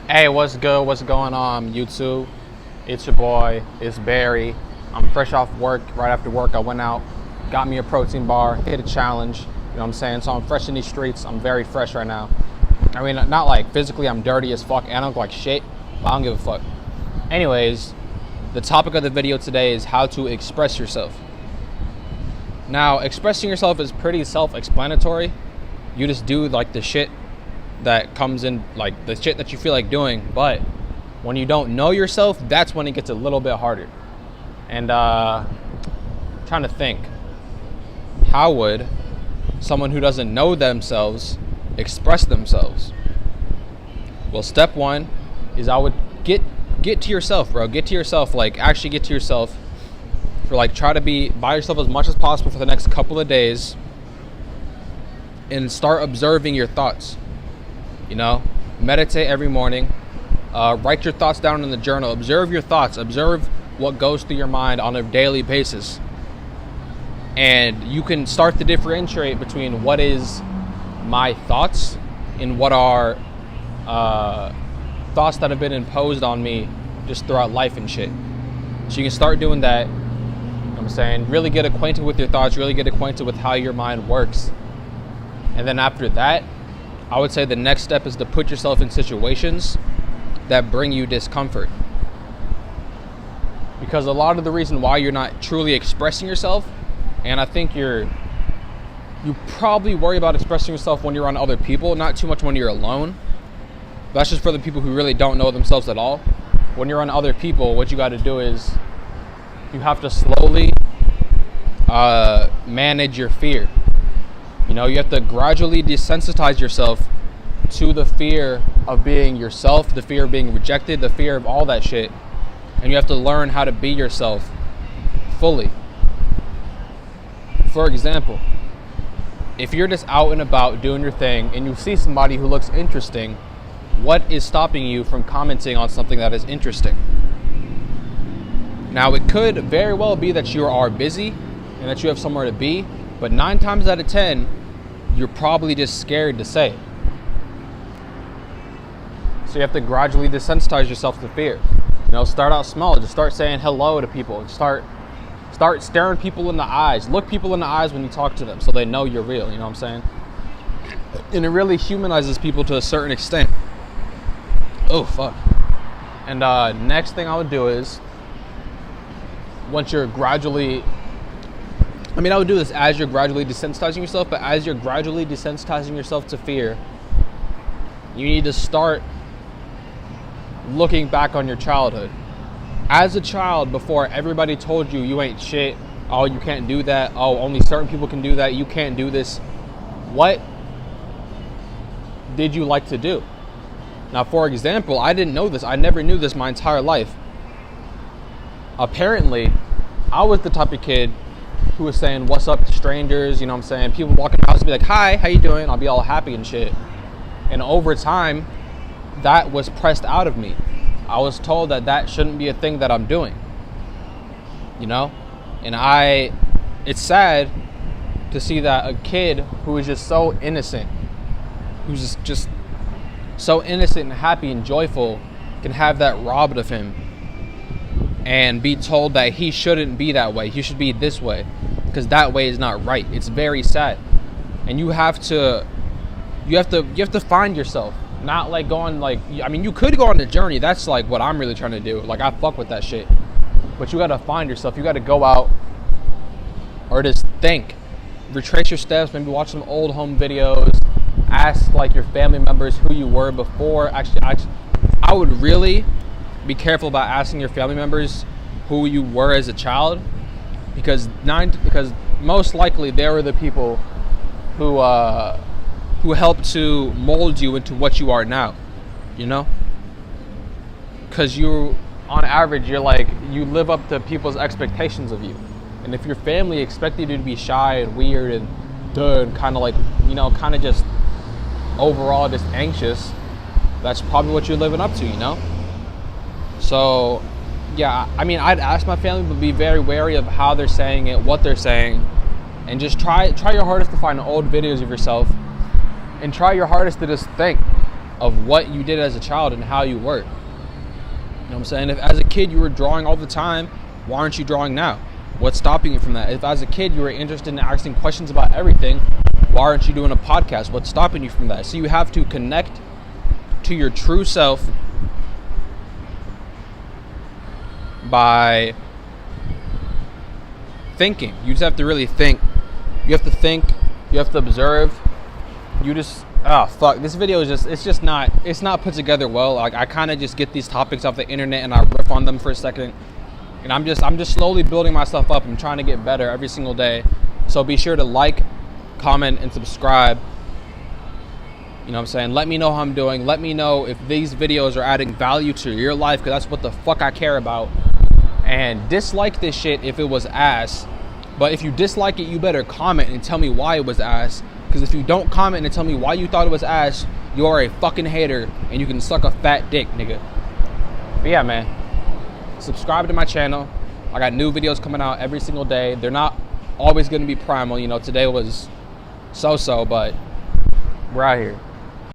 Hey, what's good? What's going on, YouTube? It's your boy, it's Barry. I'm fresh off work. Right after work, I went out, got me a protein bar, hit a challenge. You know what I'm saying? So I'm fresh in these streets. I'm very fresh right now. I mean, not like physically, I'm dirty as fuck and I look like shit, but I don't give a fuck. Anyways, the topic of the video today is how to express yourself. Now, expressing yourself is pretty self-explanatory. You just do like the shit that comes in, like the shit that you feel like doing. But when you don't know yourself, that's when it gets a little bit harder. And trying to think, how would someone who doesn't know themselves express themselves? Well, step one is I would get to yourself, bro. Get to yourself, like actually get to yourself. For like, try to be by yourself as much as possible for the next couple of days and start observing your thoughts. You know, meditate every morning, write your thoughts down in the journal, observe your thoughts, observe what goes through your mind on a daily basis. And you can start to differentiate between what is my thoughts and what are thoughts that have been imposed on me just throughout life and shit. So you can start doing that. You know what I'm saying? Really get acquainted with your thoughts, really get acquainted with how your mind works. And then after that, I would say the next step is to put yourself in situations that bring you discomfort. Because a lot of the reason why you're not truly expressing yourself, and I think you probably worry about expressing yourself when you're on other people, not too much when you're alone. That's just for the people who really don't know themselves at all. When you're on other people, what you got to do is you have to slowly manage your fear. You know, you have to gradually desensitize yourself to the fear of being yourself, the fear of being rejected, the fear of all that shit. And you have to learn how to be yourself fully. For example, if you're just out and about doing your thing and you see somebody who looks interesting, what is stopping you from commenting on something that is interesting? Now, it could very well be that you are busy and that you have somewhere to be, but 9 times out of 10, you're probably just scared to say it. So you have to gradually desensitize yourself to fear. You know, start out small. Just start saying hello to people. Start staring people in the eyes. Look people in the eyes when you talk to them so they know you're real. You know what I'm saying? And it really humanizes people to a certain extent. Oh, fuck. And next thing I would do is, once you're gradually... I would do this as you're gradually desensitizing yourself, but as you're gradually desensitizing yourself to fear, you need to start looking back on your childhood. As a child, before everybody told you you ain't shit, oh, you can't do that, oh, only certain people can do that, you can't do this, what did you like to do? Now, for example, I didn't know this. I never knew this my entire life. Apparently, I was the type of kid who was saying what's up to strangers, you know what I'm saying? People walking the house and be like, hi, how you doing? I'll be all happy and shit. And over time, that was pressed out of me. I was told that shouldn't be a thing that I'm doing, you know? And it's sad to see that a kid who is just so innocent, who's just so innocent and happy and joyful, can have that robbed of him and be told that he shouldn't be that way. He should be this way, because that way is not right. It's very sad. And you have to find yourself. Not like going like, you could go on the journey. That's like what I'm really trying to do. Like, I fuck with that shit. But you gotta find yourself. You gotta go out or just think. Retrace your steps, maybe watch some old home videos. Ask like your family members who you were before. Actually, I would really be careful about asking your family members who you were as a child, because most likely they were the people who helped to mold you into what you are now, you know? Because on average, you live up to people's expectations of you. And if your family expected you to be shy and weird and kind of like, you know, kind of just overall just anxious, that's probably what you're living up to, you know? So, yeah, I'd ask my family, but be very wary of how they're saying it, what they're saying, and just try your hardest to find old videos of yourself and try your hardest to just think. of what you did as a child and how you were. You know what I'm saying? If as a kid you were drawing all the time, why aren't you drawing now? What's stopping you from that? If as a kid you were interested in asking questions about everything, why aren't you doing a podcast? What's stopping you from that? So you have to connect to your true self by thinking. You just have to really think. You have to think. You have to observe. You just, this video is just, it's not put together well. Like, I kind of just get these topics off the internet and I riff on them for a second. And I'm just slowly building myself up. I'm trying to get better every single day. So be sure to like, comment, and subscribe. You know what I'm saying? Let me know how I'm doing. Let me know if these videos are adding value to your life, because that's what the fuck I care about. And dislike this shit if it was ass. But if you dislike it, you better comment and tell me why it was ass. Because if you don't comment and tell me why you thought it was ass, you are a fucking hater and you can suck a fat dick, nigga. But yeah, man. Subscribe to my channel. I got new videos coming out every single day. They're not always going to be primal. You know, today was so-so, but we're out here.